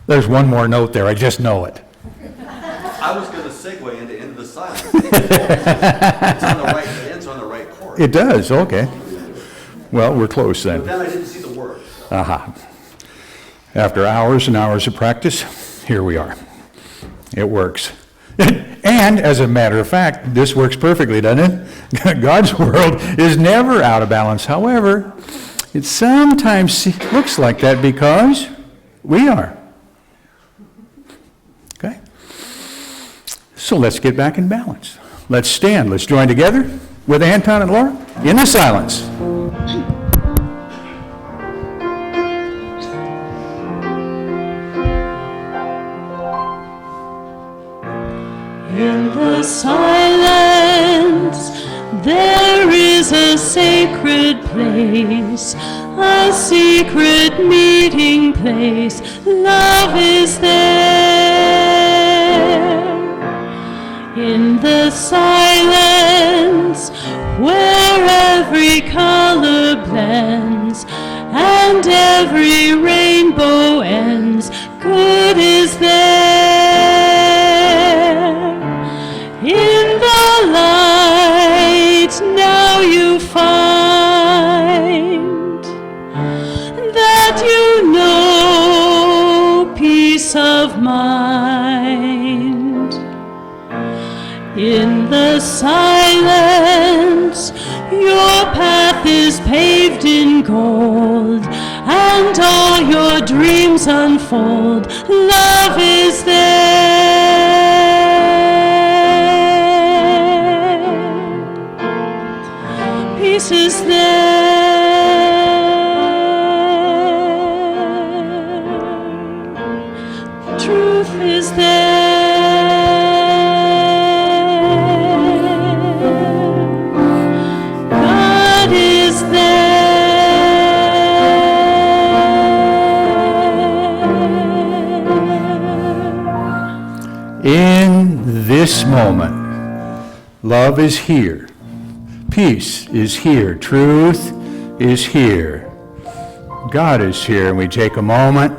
There's one more note there. I just know it. I was going to segue into the silence. It's on the right, the end's on the right chord. It does, okay. Well, we're close then. But then I didn't see the word. Aha. After hours and hours of practice, here we are. It works. And as a matter of fact, this works perfectly, doesn't it? God's world is never out of balance. However, it sometimes looks like that because we are. Okay? So let's get back in balance. Let's stand. Let's join together with Anton and Laura in the silence. In the silence, there is a sacred place, a secret meeting place. Love is there. In the silence, where every color blends and every rainbow ends, good is there. In the light now you find that you know peace of mind. In the silence your path is paved in gold and all your dreams unfold. Love is there. Peace is there. Truth is there. God is there. In this moment, love is here. Peace is here. Truth is here. God is here. And we take a moment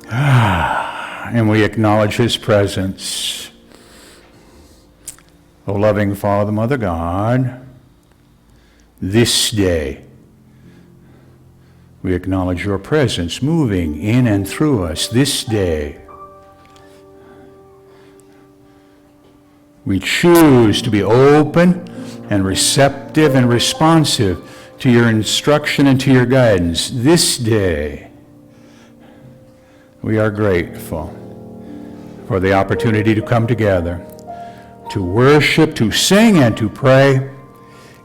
and we acknowledge His presence. O loving Father, Mother God, this day we acknowledge your presence moving in and through us this day. We choose to be open and receptive and responsive to your instruction and to your guidance this day. We are grateful for the opportunity to come together, to worship, to sing, and to pray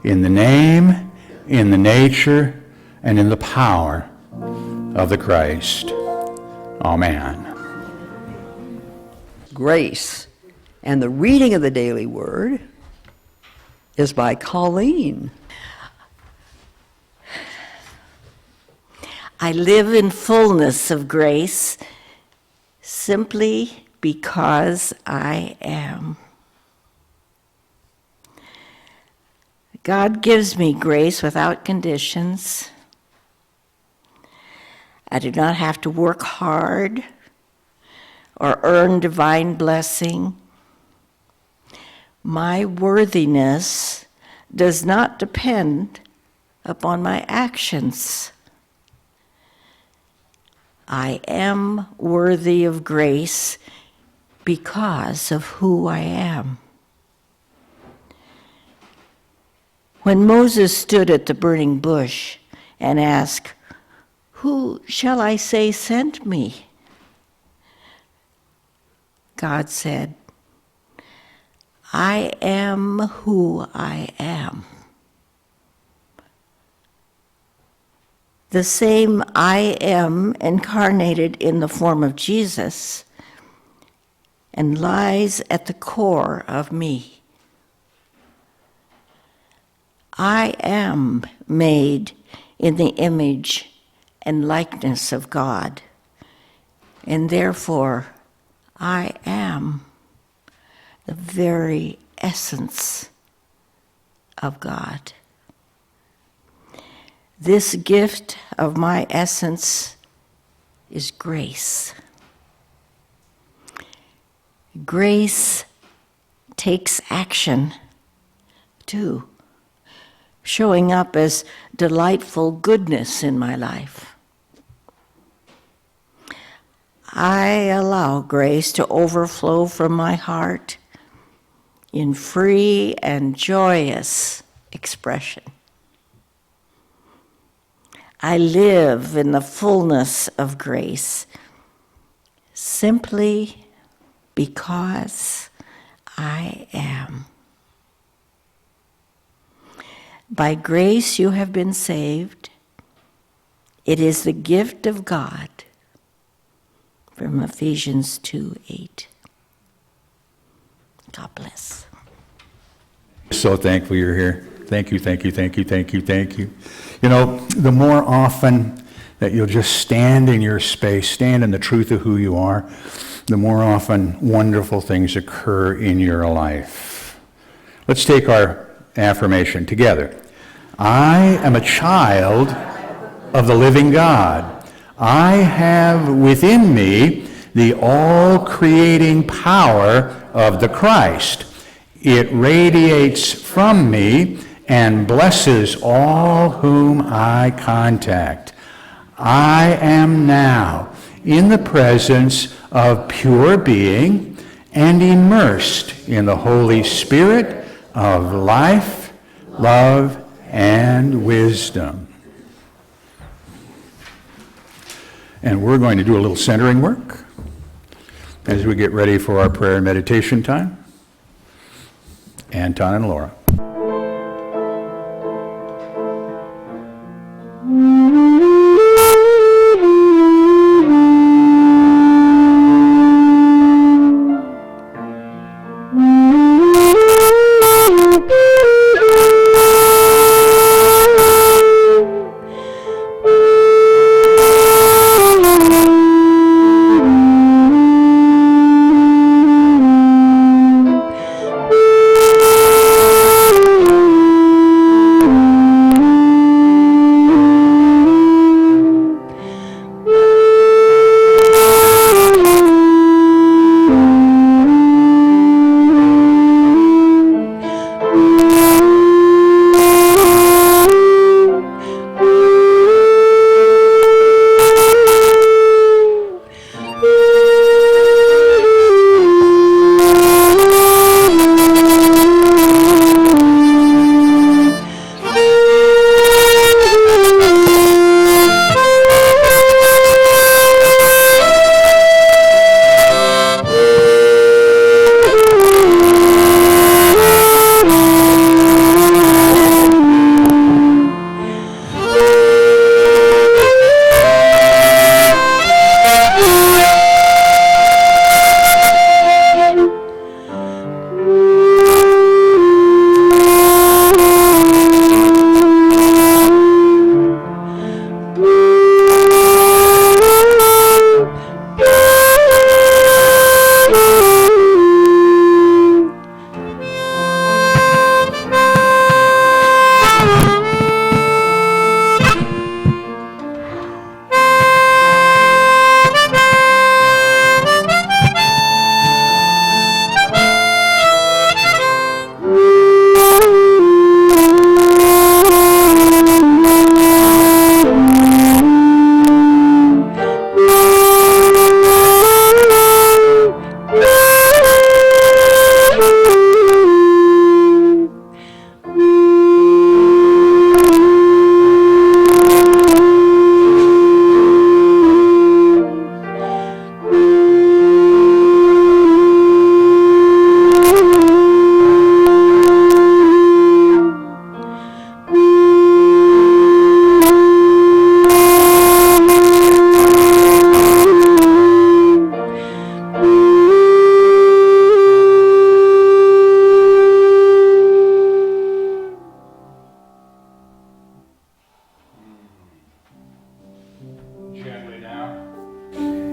in the name, in the nature, and in the power of the Christ. Amen. Grace. And the reading of the daily word is by Colleen. I live in fullness of grace simply because I am. God gives me grace without conditions. I do not have to work hard or earn divine blessing. My worthiness does not depend upon my actions. I am worthy of grace because of who I am. When Moses stood at the burning bush and asked, "Who shall I say sent me?" God said, "I am who I am." The same I am incarnated in the form of Jesus and lies at the core of me. I am made in the image and likeness of God, and therefore I am the very essence of God. This gift of my essence is grace. Grace takes action, too, showing up as delightful goodness in my life. I allow grace to overflow from my heart in free and joyous expression. I live in the fullness of grace simply because I am. By grace you have been saved. It is the gift of God. From Ephesians 2:8. God bless. So thankful you're here. Thank you, thank you, thank you, thank you, thank you. You know, the more often that you'll just stand in your space, stand in the truth of who you are, the more often wonderful things occur in your life. Let's take our affirmation together. I am a child of the living God. I have within me the all-creating power of the Christ. It radiates from me and blesses all whom I contact. I am now in the presence of pure being and immersed in the Holy Spirit of life, love, and wisdom. And we're going to do a little centering work as we get ready for our prayer and meditation time. Anton and Laura.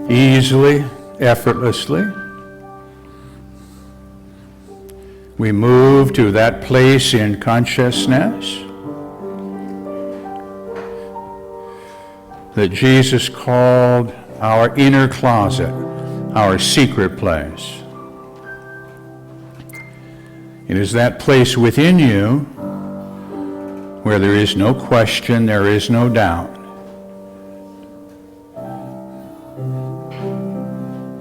Easily, effortlessly, we move to that place in consciousness that Jesus called our inner closet, our secret place. It is that place within you where there is no question, there is no doubt.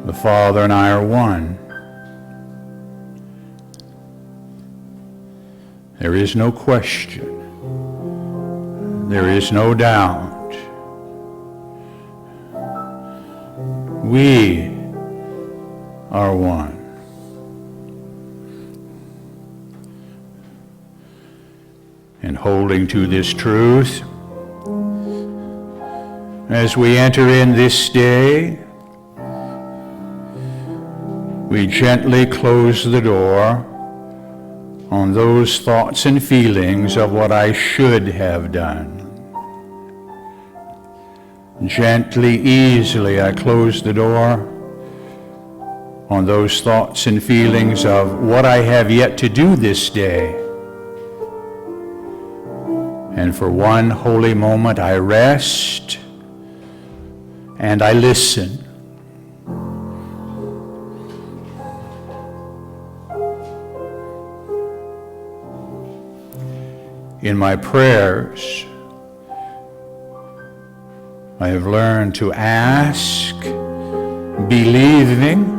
The Father and I are one. There is no question. There is no doubt. We are one. And holding to this truth, as we enter in this day, we gently close the door on those thoughts and feelings of what I should have done. Gently, easily, I close the door on those thoughts and feelings of what I have yet to do this day. And for one holy moment, I rest and I listen. In my prayers, I have learned to ask, believing,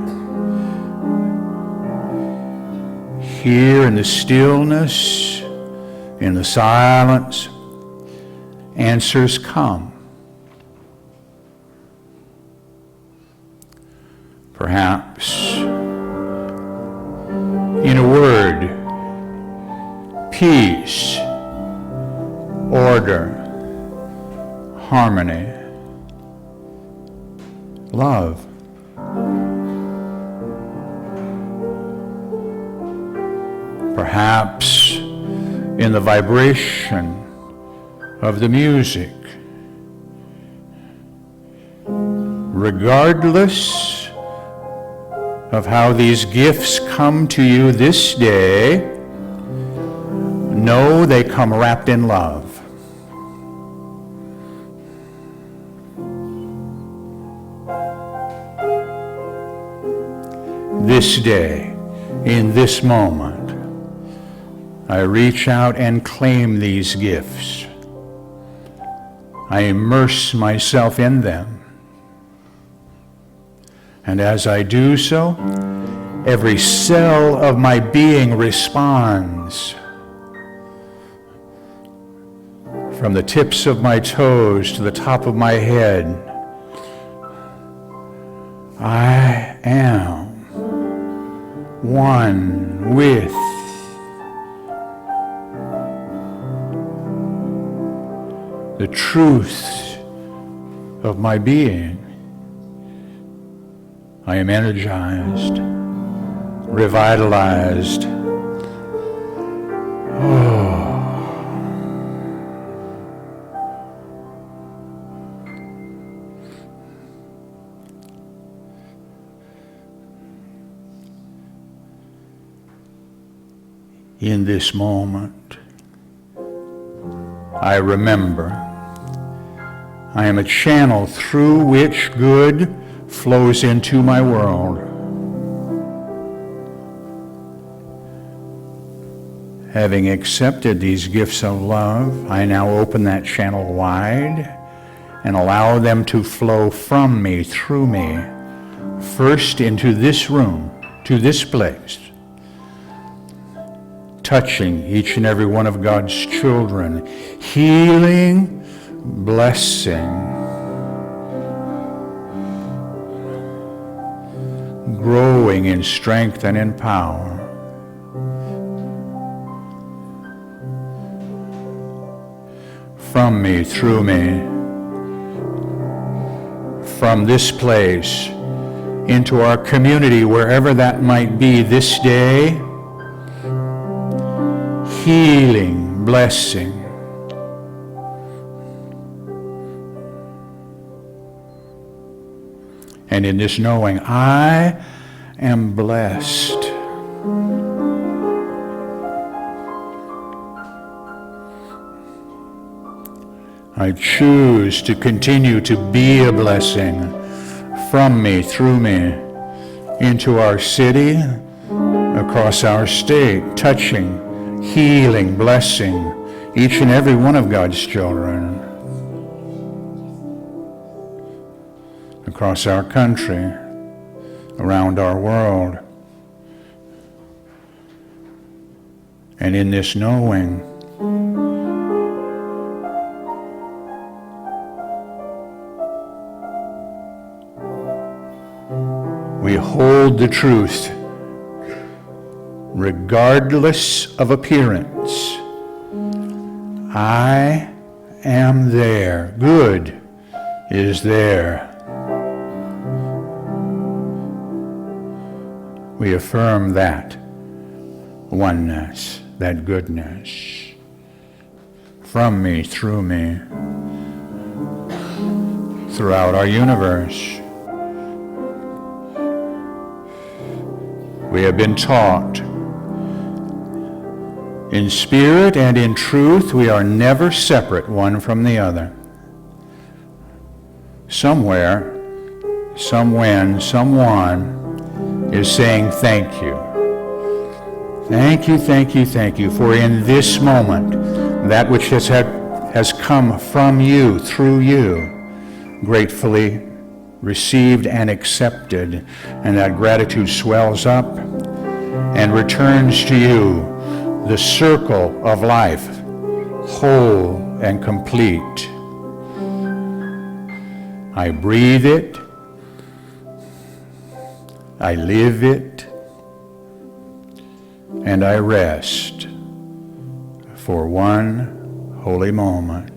here in the stillness, in the silence, answers come. Perhaps in a word, peace, order, harmony, love. Perhaps in the vibration of the music. Regardless of how these gifts come to you this day, know they come wrapped in love. This day, in this moment, I reach out and claim these gifts. I immerse myself in them. And as I do so, every cell of my being responds. From the tips of my toes to the top of my head, I am one with the truth of my being. I am energized, revitalized. In this moment, I remember I am a channel through which good flows into my world. Having accepted these gifts of love, I now open that channel wide and allow them to flow from me, through me, first into this room, to this place, touching each and every one of God's children, healing, blessing, growing in strength and in power. From me, through me, from this place into our community, wherever that might be this day, healing, blessing. And in this knowing, I am blessed. I choose to continue to be a blessing from me, through me, into our city, across our state, touching, healing, blessing each and every one of God's children, across our country, around our world. And in this knowing, we hold the truth regardless of appearance. I am there. Good is there. We affirm that oneness, that goodness, from me, through me, throughout our universe. We have been taught in spirit and in truth we are never separate one from the other. Somewhere, somewhen, someone is saying thank you. Thank you, thank you, thank you, for in this moment, that which has come from you, through you, gratefully received and accepted, and that gratitude swells up and returns to you the circle of life, whole and complete. I breathe it, I live it, and I rest for one holy moment.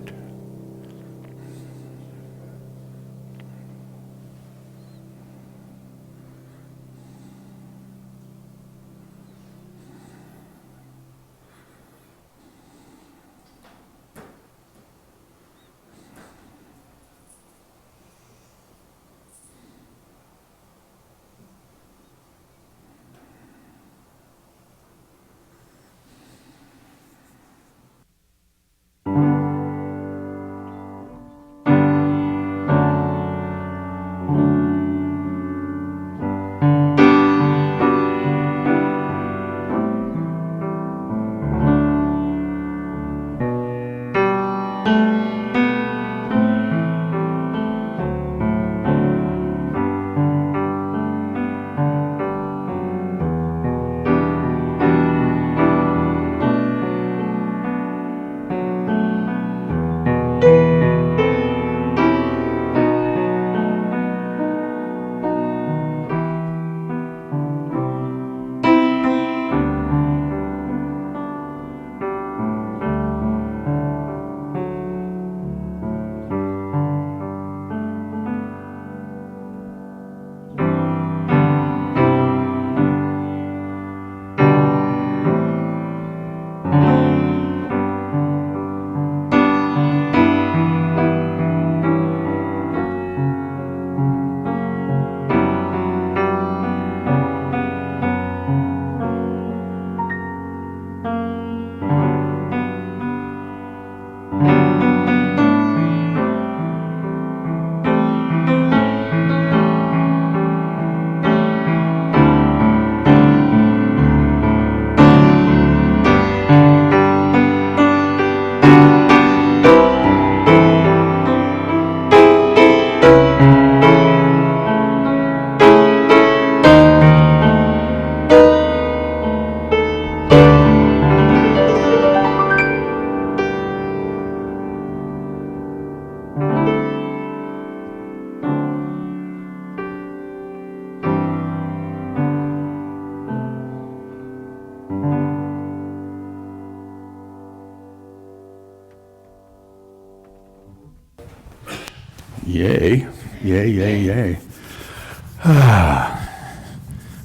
Yay, yay, yay, yay.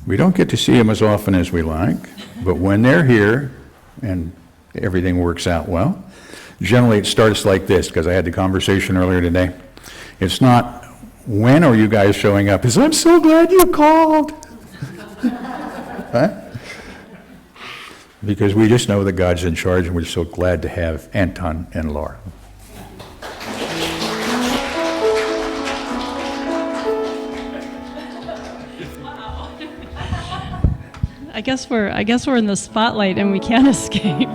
We don't get to see them as often as we like, but when they're here and everything works out well, generally it starts like this, because I had the conversation earlier today. It's not, when are you guys showing up? It's, I'm so glad you called. Huh? Because we just know that God's in charge, and we're so glad to have Anton and Laura. I guess we're in the spotlight and we can't escape.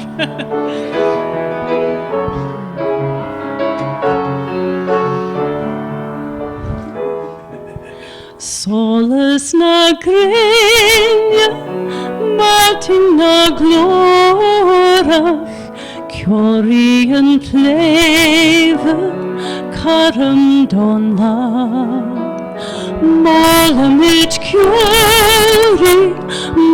Soles na grenia, Martin na glorach, Curian pleve, Karam donna. Malamich Curie,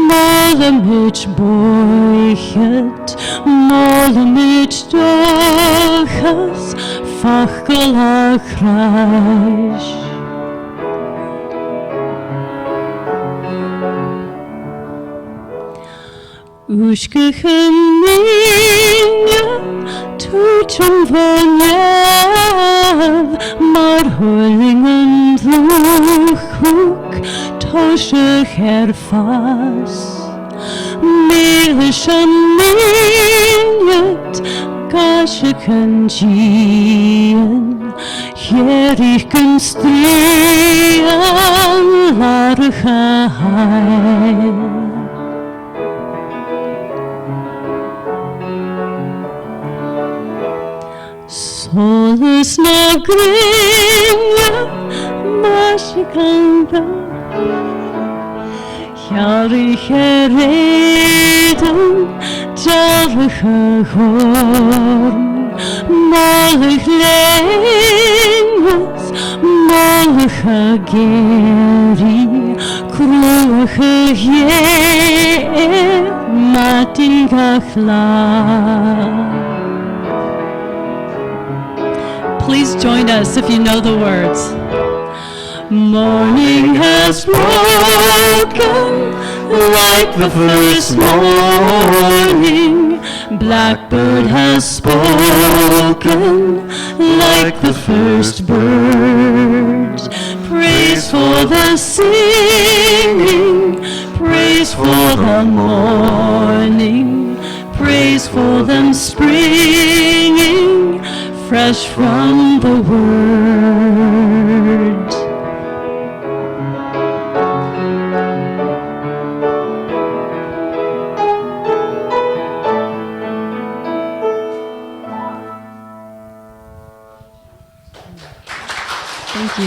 Malamich Boychet, Malamich Dochas, Fachgelach Reich. Ushkecheminia, Tuchum Vonev, Marholingen Druchuk, Toshech Erfas, Milishaminyat, Gashechen Gien, Jerichen Strian, Larcha Heil. Solis na grenia, mashikanda, Jarige reden, jarige horn, Malig lenges, malige geri, Kruige je, matigachla. Please join us if you know the words. Morning has broken like the first morning. Blackbird has spoken like the first bird. Praise for the singing, praise for the morning, praise for them springing fresh from the word. Thank you.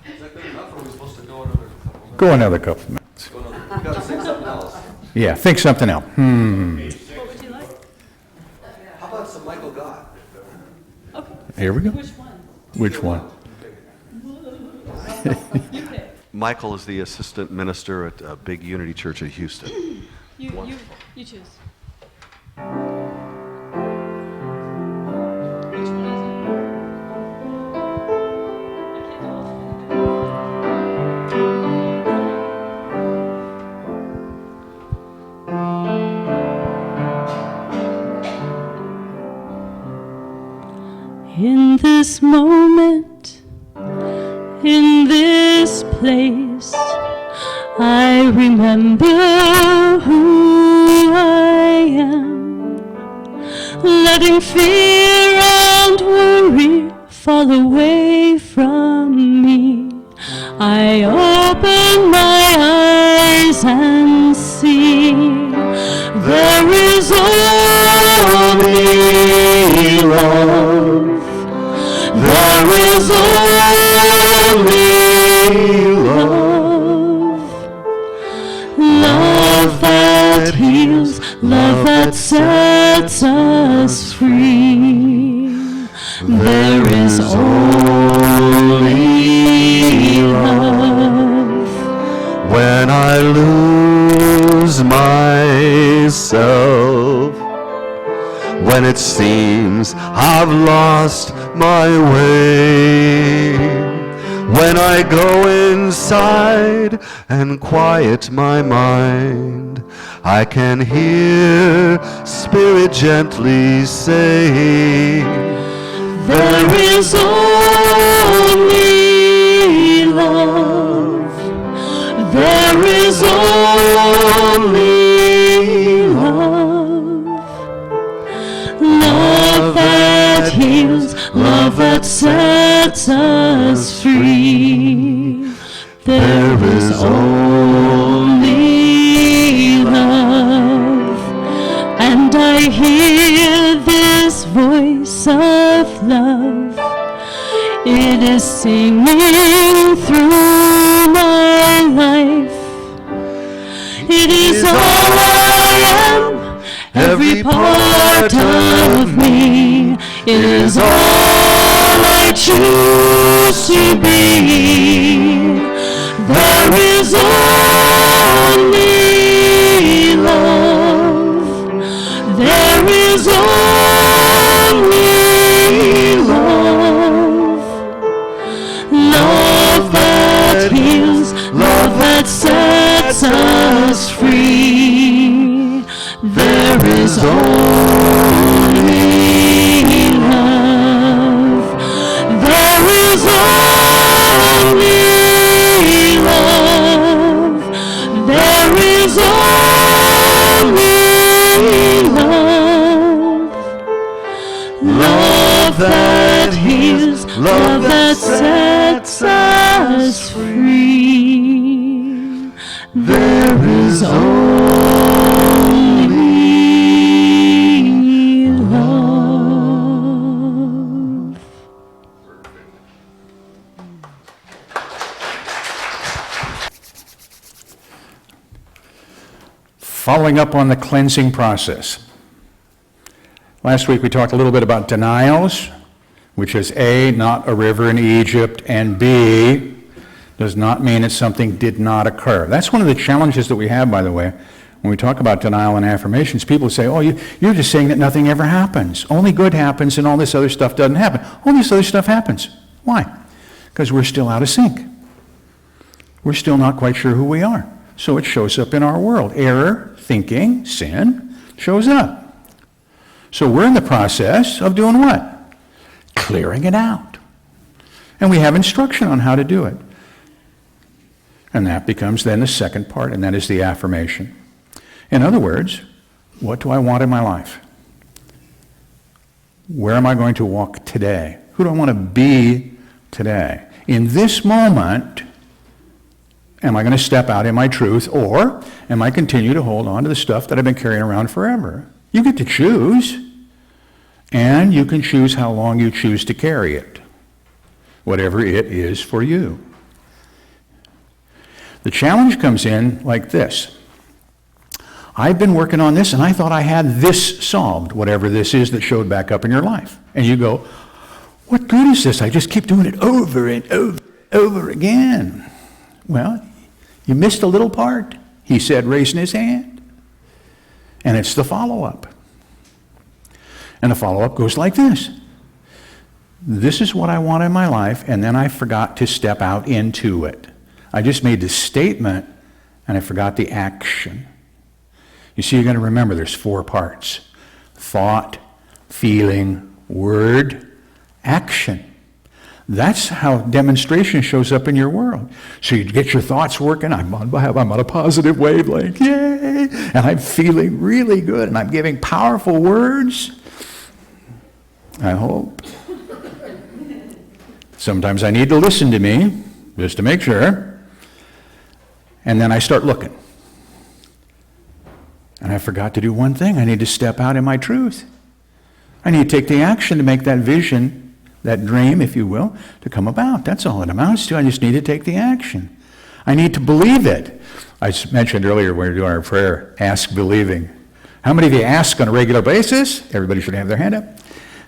Is that good enough, or are we supposed to go another couple minutes? Go another couple minutes. Go another, we gotta sing something else. Yeah, think something else. What would you like? How about some Michael God? Okay. Here we go. Which one? Which one? You pick. Michael is the assistant minister at Big Unity Church of Houston. You choose. Which one is it? I can't do it. In this moment, in this place, I remember who I am, letting fear and worry fall away from me. I open my eyes and see there is only love. There is only love. Love that heals, love that sets us free. There is only love. When I lose myself, when it seems I've lost my way, when I go inside and quiet my mind, I can hear Spirit gently say, there is only love. There is only love. Love that heals, love that sets us free. There is only love, and I hear this voice of love. It is singing through my life. It is all I am, every part of me. It is all I choose to be. There is only love. There is only love. Love that heals, love that sets us free. There is only love. There is only love. There is only love. Love that heals, love that sets us free. There is only love. Following up on the cleansing process. Last week we talked a little bit about denials, which is A, not a river in Egypt, and B, does not mean that something did not occur. That's one of the challenges that we have, by the way, when we talk about denial and affirmations. People say, oh, you're just saying that nothing ever happens. Only good happens and all this other stuff doesn't happen. All this other stuff happens. Why? Because we're still out of sync. We're still not quite sure who we are. So it shows up in our world. Error, thinking, sin shows up. So we're in the process of doing what? Clearing it out. And we have instruction on how to do it. And that becomes then the second part, and that is the affirmation. In other words, what do I want in my life? Where am I going to walk today? Who do I want to be today? In this moment, am I going to step out in my truth, or am I continue to hold on to the stuff that I've been carrying around forever? You get to choose, and you can choose how long you choose to carry it, whatever it is for you. The challenge comes in like this. I've been working on this, and I thought I had this solved, whatever this is that showed back up in your life. And you go, what good is this? I just keep doing it over and over and over again. Well, you missed a little part, he said, raising his hand. And it's the follow-up. And the follow-up goes like this. This is what I want in my life, and then I forgot to step out into it. I just made the statement, and I forgot the action. You see, you're going to remember there's 4 parts. Thought, feeling, word, action. That's how demonstration shows up in your world. So you get your thoughts working. I'm on a positive wavelength. Yay! And I'm feeling really good, and I'm giving powerful words. I hope. Sometimes I need to listen to me, just to make sure. And then I start looking. And I forgot to do one thing. I need to step out in my truth. I need to take the action to make that vision, that dream, if you will, to come about. That's all it amounts to. I just need to take the action. I need to believe it. I mentioned earlier when we were doing our prayer, ask believing. How many of you ask on a regular basis? Everybody should have their hand up.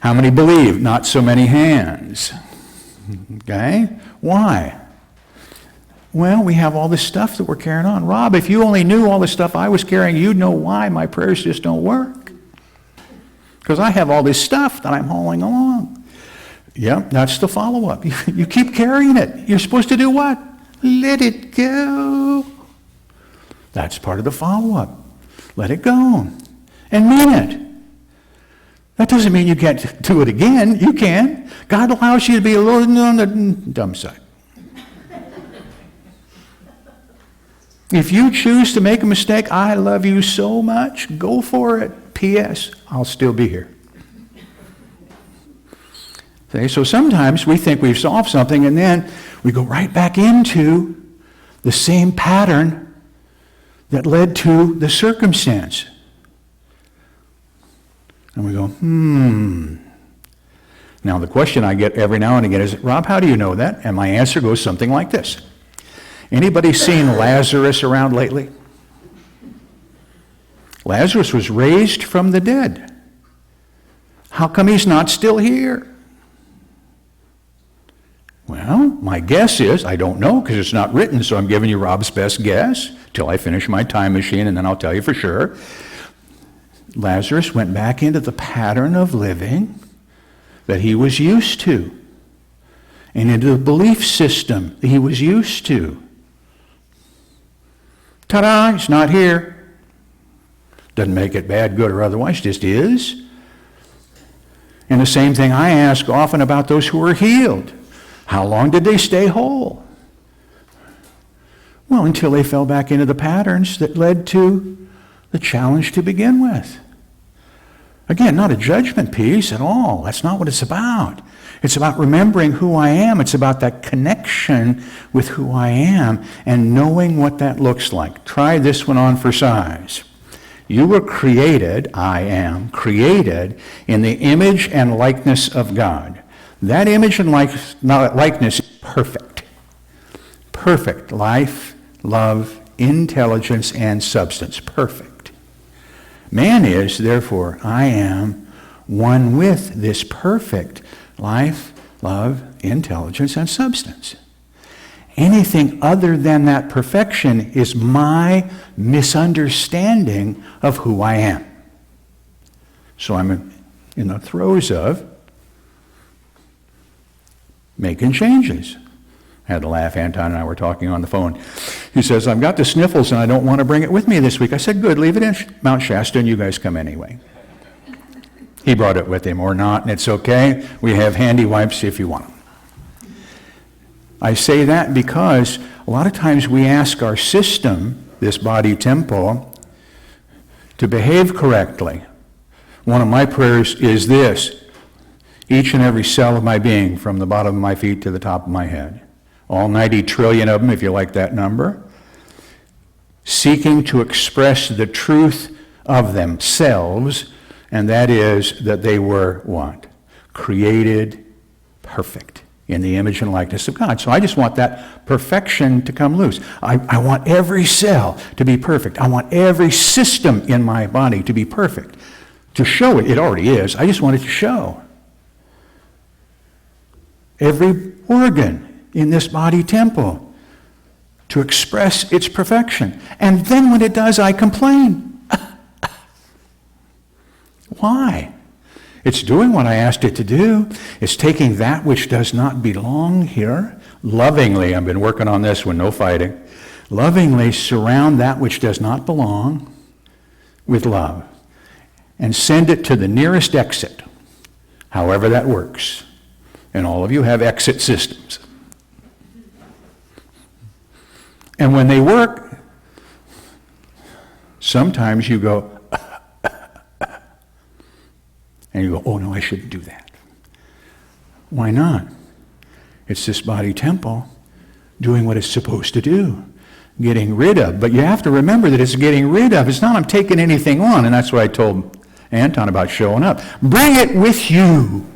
How many believe? Not so many hands. Okay? Why? Well, we have all this stuff that we're carrying on. Rob, if you only knew all the stuff I was carrying, you'd know why my prayers just don't work. Because I have all this stuff that I'm hauling along. Yep, that's the follow-up. You keep carrying it. You're supposed to do what? Let it go. That's part of the follow-up. Let it go. And mean it. That doesn't mean you can't do it again. You can. God allows you to be a little on the dumb side. If you choose to make a mistake, I love you so much, go for it. P.S. I'll still be here. Okay, so sometimes we think we've solved something, and then we go right back into the same pattern that led to the circumstance. And we go, Now the question I get every now and again is, Rob, how do you know that? And my answer goes something like this. Anybody seen Lazarus around lately? Lazarus was raised from the dead. How come he's not still here? Well, my guess is, I don't know because it's not written, so I'm giving you Rob's best guess till I finish my time machine, and then I'll tell you for sure. Lazarus went back into the pattern of living that he was used to, and into the belief system that he was used to. Ta-da, he's not here. Doesn't make it bad, good, or otherwise, just is. And the same thing I ask often about those who are healed. How long did they stay whole? Well, until they fell back into the patterns that led to the challenge to begin with. Again, not a judgment piece at all. That's not what it's about. It's about remembering who I am. It's about that connection with who I am and knowing what that looks like. Try this one on for size. You were created, I am, created in the image and likeness of God. That image and likeness is perfect. Perfect. Life, love, intelligence, and substance. Perfect. Man is, therefore, I am one with this perfect life, love, intelligence, and substance. Anything other than that perfection is my misunderstanding of who I am. So I'm in the throes of making changes. I had to laugh. Anton and I were talking on the phone. He says, I've got the sniffles and I don't want to bring it with me this week. I said, good, leave it in Mount Shasta and you guys come anyway. He brought it with him or not, and it's okay. We have handy wipes if you want them. I say that because a lot of times we ask our system, this body temple, to behave correctly. One of my prayers is this: each and every cell of my being, from the bottom of my feet to the top of my head, all 90 trillion of them, if you like that number, seeking to express the truth of themselves, and that is that they were what? Created perfect in the image and likeness of God. So I just want that perfection to come loose. I want every cell to be perfect. I want every system in my body to be perfect. To show it, it already is. I just want it to show. Every organ in this body temple to express its perfection. And then when it does, I complain. Why? It's doing what I asked it to do. It's taking that which does not belong here. Lovingly, I've been working on this one, no fighting. Lovingly surround that which does not belong with love. And send it to the nearest exit, however that works. And all of you have exit systems. And when they work, sometimes you go, and you go, oh no, I shouldn't do that. Why not? It's this body temple doing what it's supposed to do, getting rid of. But you have to remember that it's getting rid of. It's not I'm taking anything on, and that's why I told Anton about showing up. Bring it with you.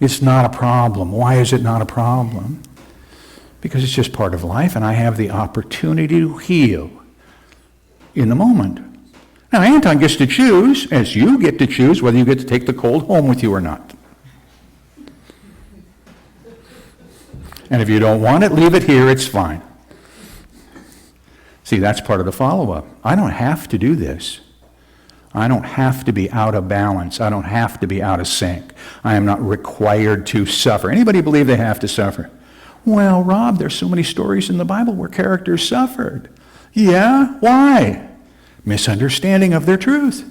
It's not a problem. Why is it not a problem? Because it's just part of life, and I have the opportunity to heal in the moment. Now, Anton gets to choose, as you get to choose, whether you get to take the cold home with you or not. And if you don't want it, leave it here, it's fine. See, that's part of the follow-up. I don't have to do this. I don't have to be out of balance. I don't have to be out of sync. I am not required to suffer. Anybody believe they have to suffer? Well, Rob, there's so many stories in the Bible where characters suffered. Yeah, why? Misunderstanding of their truth.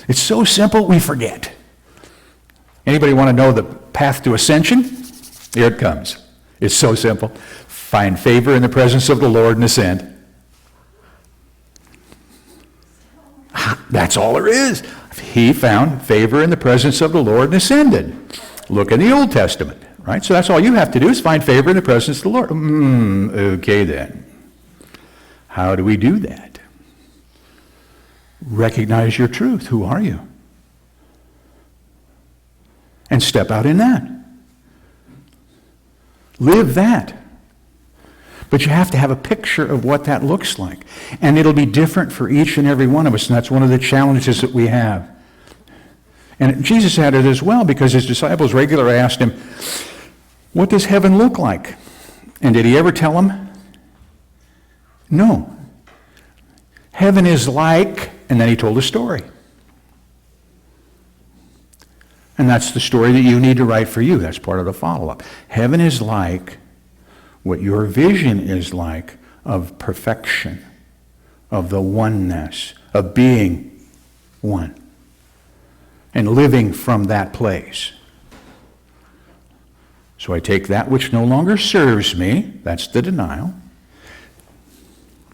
It's so simple, we forget. Anybody want to know the path to ascension? Here it comes. It's so simple. Find favor in the presence of the Lord and ascend. That's all there is. He found favor in the presence of the Lord and ascended. Look in the Old Testament. right? So that's all you have to do is find favor in the presence of the Lord. Okay then. How do we do that? Recognize your truth. Who are you? And step out in that. Live that. But you have to have a picture of what that looks like. And it'll be different for each and every one of us, and that's one of the challenges that we have. And Jesus had it as well, because his disciples regularly asked him, what does heaven look like? And did he ever tell them? No. Heaven is like, and then he told a story. And that's the story that you need to write for you. That's part of the follow-up. Heaven is like what your vision is like of perfection, of the oneness, of being one, and living from that place. So I take that which no longer serves me, that's the denial,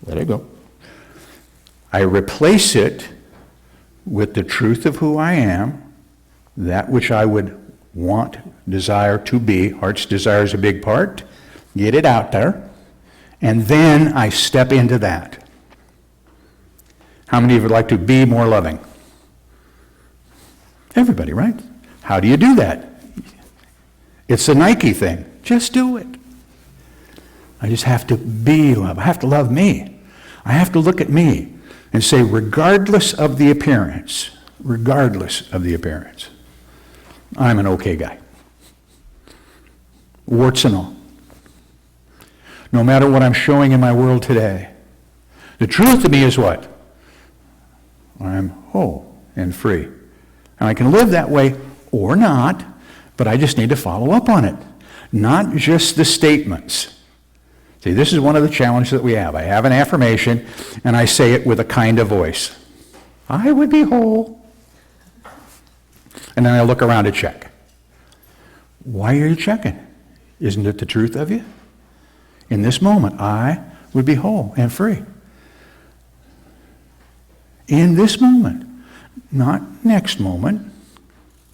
let it go. I replace it with the truth of who I am, that which I would want, desire to be. Heart's desire is a big part. Get it out there. And then I step into that. How many of you would like to be more loving? Everybody, right? How do you do that? It's a Nike thing. Just do it. I just have to be love. I have to love me. I have to look at me and say, regardless of the appearance, I'm an okay guy. Warts and all. No matter what I'm showing in my world today, the truth of me is what? I'm whole and free. And I can live that way or not, but I just need to follow up on it. Not just the statements. See, this is one of the challenges that we have. I have an affirmation, and I say it with a kind of voice. I would be whole. And then I look around to check. Why are you checking? Isn't it the truth of you? In this moment, I would be whole and free. In this moment, not next moment,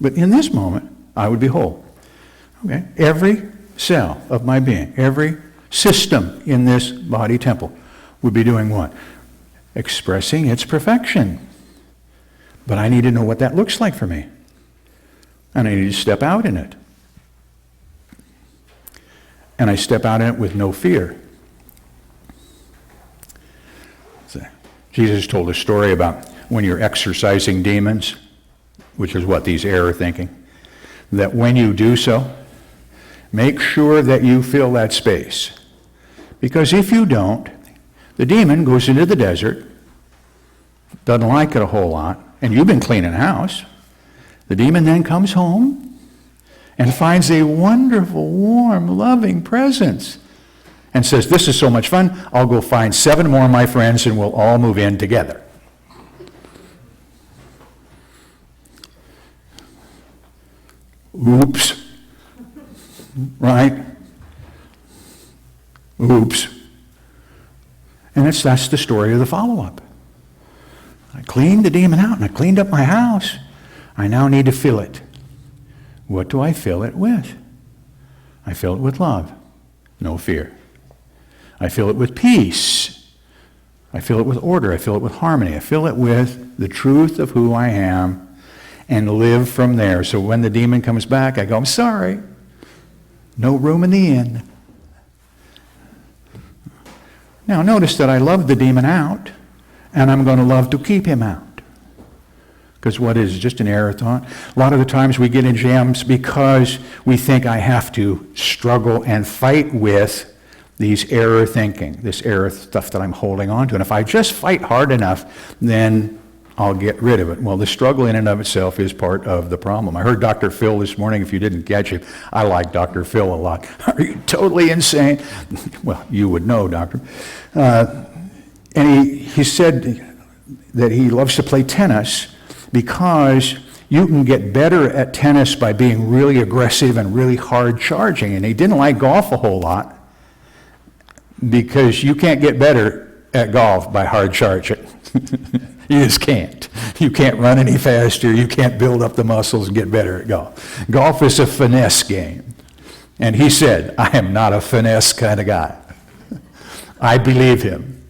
but in this moment, I would be whole. Okay? Every cell of my being, every system in this body temple would be doing what? Expressing its perfection. But I need to know what that looks like for me. And I need to step out in it. And I step out in it with no fear. So, Jesus told a story about when you're exorcising demons, which is what these error thinking, that when you do so, make sure that you fill that space. Because if you don't, the demon goes into the desert, doesn't like it a whole lot, and you've been cleaning house. The demon then comes home and finds a wonderful, warm, loving presence and says, this is so much fun, I'll go find 7 more of my friends and we'll all move in together. Oops. Right? Oops. And that's the story of the follow-up. I cleaned the demon out and I cleaned up my house. I now need to fill it. What do I fill it with? I fill it with love, no fear. I fill it with peace. I fill it with order. I fill it with harmony. I fill it with the truth of who I am and live from there. So when the demon comes back, I go, I'm sorry. No room in the inn. Now notice that I love the demon out, and I'm going to love to keep him out. Because what is just an error thought? A lot of the times we get in jams because we think I have to struggle and fight with these error thinking, this error stuff that I'm holding on to. And if I just fight hard enough, then I'll get rid of it. Well, the struggle in and of itself is part of the problem. I heard Dr. Phil this morning. If you didn't catch him, I like Dr. Phil a lot. Are you totally insane? Well, you would know, Doctor. And he said that he loves to play tennis because you can get better at tennis by being really aggressive and really hard charging. And he didn't like golf a whole lot because you can't get better at golf by hard charging. You just can't. You can't run any faster. You can't build up the muscles and get better at golf. Golf is a finesse game. And he said, I am not a finesse kind of guy. I believe him.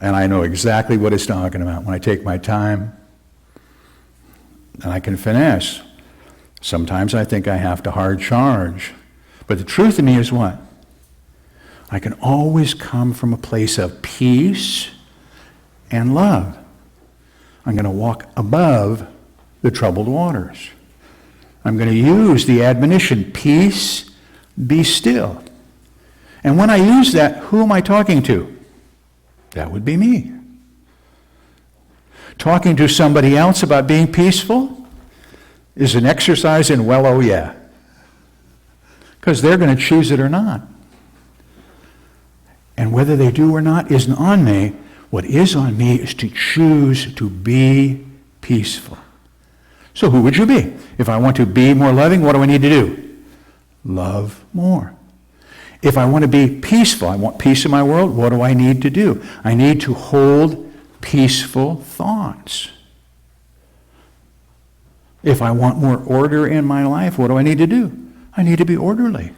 And I know exactly what he's talking about when I take my time and I can finesse. Sometimes I think I have to hard charge. But the truth in me is what? I can always come from a place of peace and love. I'm going to walk above the troubled waters. I'm going to use the admonition, peace, be still. And when I use that, who am I talking to? That would be me. Talking to somebody else about being peaceful is an exercise in, well, oh yeah. Because they're going to choose it or not. And whether they do or not isn't on me. What is on me is to choose to be peaceful. So who would you be? If I want to be more loving, what do I need to do? Love more. If I want to be peaceful, I want peace in my world, what do I need to do? I need to hold peaceful thoughts. If I want more order in my life, what do I need to do? I need to be orderly.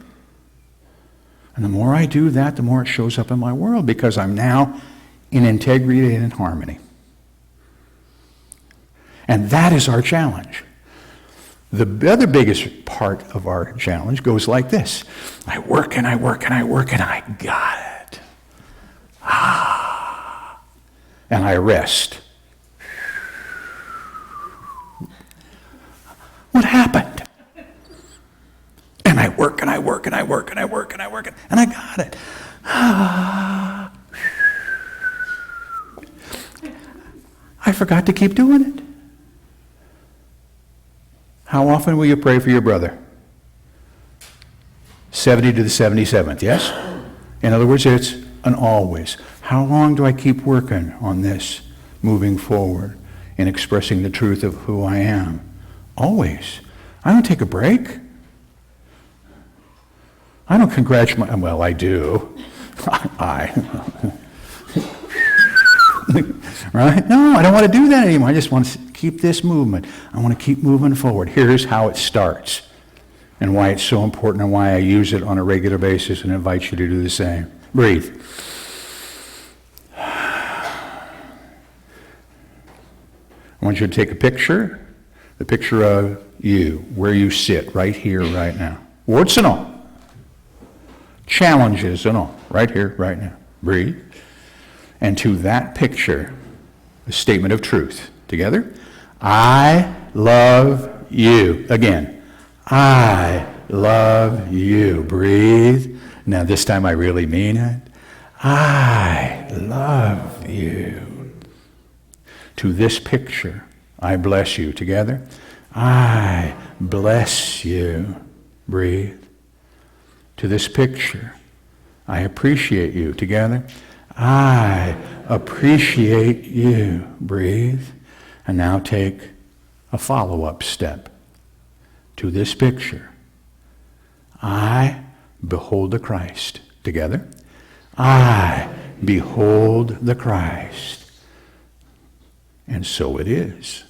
And the more I do that, the more it shows up in my world, because I'm now in integrity and in harmony. And that is our challenge. The other biggest part of our challenge goes like this. I work and I work and I work and I got it. And I rest. What happened? And I work and I work and I work and I work and I work and I got it. I forgot to keep doing it. How often will you pray for your brother? 70 to the 77th, yes? In other words, it's an always. How long do I keep working on this, moving forward, and expressing the truth of who I am? Always. I don't take a break. I don't congratulate my, well, I do. Right? No, I don't want to do that anymore. I just want to keep this movement. I want to keep moving forward. Here's how it starts and why it's so important and why I use it on a regular basis and invite you to do the same. Breathe. I want you to take a picture, the picture of you, where you sit right here, right now. Warts and all. Challenges and all. Right here, right now. Breathe. And to that picture, a statement of truth. Together? I love you. Again. I love you. Breathe. Now this time I really mean it. I love you. To this picture, I bless you. Together? I bless you. Breathe. To this picture, I appreciate you. Together? I appreciate you. Breathe. And now take a follow-up step. To this picture, I behold the Christ. Together? I behold the Christ. And so it is.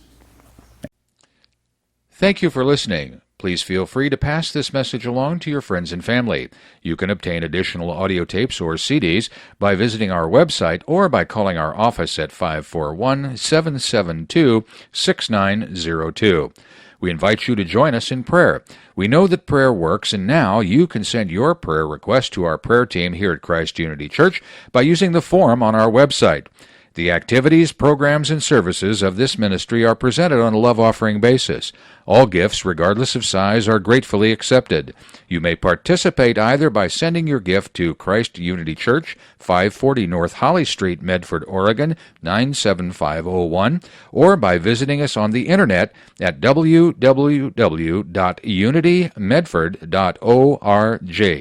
Thank you for listening. Please feel free to pass this message along to your friends and family. You can obtain additional audio tapes or CDs by visiting our website or by calling our office at 541-772-6902. We invite you to join us in prayer. We know that prayer works, and now you can send your prayer request to our prayer team here at Christ Unity Church by using the form on our website. The activities, programs, and services of this ministry are presented on a love offering basis. All gifts, regardless of size, are gratefully accepted. You may participate either by sending your gift to Christ Unity Church, 540 North Holly Street, Medford, Oregon, 97501, or by visiting us on the internet at www.unitymedford.org.